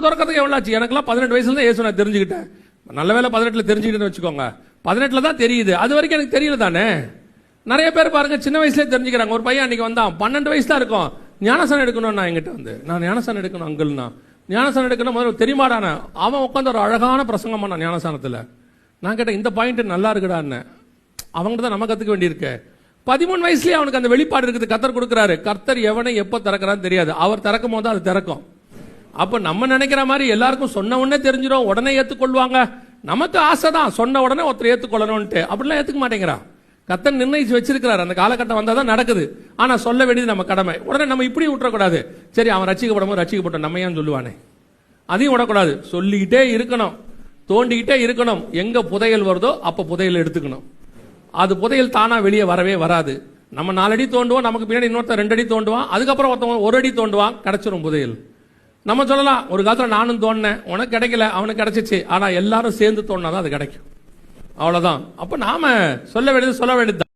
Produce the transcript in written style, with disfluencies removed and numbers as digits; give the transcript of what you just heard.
துறக்கிறதுக்கு எவ்வளோ ஆச்சு? எனக்குலாம் 18 வயசுல தான் இயேசு நான் தெரிஞ்சுக்கிட்டேன். நல்ல வேலை 18ல தெரிஞ்சுக்கிட்டேன்னு வச்சுக்கோங்க. 18ல தான் தெரியுது. அது வரைக்கும் எனக்கு தெரியல தானே. நிறைய பேர் பாருங்க சின்ன வயசுலேயே தெரிஞ்சுக்கிறாங்க. ஒரு பையன் அன்னைக்கு வந்தான், 12 வயசு தான் இருக்கும். ஞானசானம் எடுக்கணும். நான் எங்கிட்ட வந்து நான் ஞானசானம் எடுக்கணும் அங்கிள்னா. ஞானசானம் எடுக்கணும் முதல்ல தெரியுமாடான. அவன் உட்காந்து ஒரு அழகான பிரசங்கம் பண்ணான் ஞானசானத்தில். நான் கேட்டேன், இந்த பாயிண்ட் நல்லா இருக்குடான்னு. அவங்ககிட்ட தான் நம்ம கற்றுக்க வேண்டியிருக்கு. 13 வயசுலேயே அவனுக்கு அந்த வெளிப்பாடு இருக்குது. கர்த்தர் கொடுக்குறாரு. கர்த்தர் எவனை எப்போ திறக்கிறான்னு தெரியாது. அவர் திறக்கும் போது அது திறக்கும். அப்ப நம்ம நினைக்கிற மாதிரி எல்லாருக்கும் சொன்ன உடனே தெரிஞ்சிடும், உடனே ஏத்துக்கொள்வாங்க. நமக்கு ஆசை தான் சொன்ன உடனே ஒருத்தர் ஏத்துக்கொள்ளணும்ட்டு. அப்படிலாம் ஏத்துக்க மாட்டேங்கிறான். கர்த்தர் நிர்ணயிச்சு வச்சிருக்கிறார். அந்த காலகட்டம் வந்தாதான் நடக்குது. ஆனா சொல்ல வேண்டியது நம்ம கடமை. உடனே நம்ம இப்படி விட்டுறக்கூடாது. சரி அவன் ரட்சிக்கப்படும் போது ரட்சிக்கப்பட்டோம் நம்ம ஏன் சொல்லுவானே, அதையும் விடக்கூடாது. சொல்லிக்கிட்டே இருக்கணும், தோண்டிக்கிட்டே இருக்கணும். எங்க புதையல் வருதோ அப்ப புதையல் எடுத்துக்கணும். அது புதையல் தானா வெளியே வரவே வராது. நம்ம 4 அடி தோண்டுவோம், நமக்கு பின்னாடி இன்னொருத்தர் 2 அடி தோண்டுவான், அதுக்கப்புறம் ஒருத்தவங்க 1 அடி தோண்டுவான், கிடைச்சிரும் புதையல். நம்ம சொல்லலாம், ஒரு காலத்துல நானும் தோண்டினேன், உனக்கு கிடைக்கல, அவனுக்கு கிடைச்சிச்சு. ஆனா எல்லாரும் சேர்ந்து தோண்டினாதான் அது கிடைக்கும். அவ்வளவுதான். அப்ப நாம சொல்ல வேண்டியது சொல்ல வேண்டியது.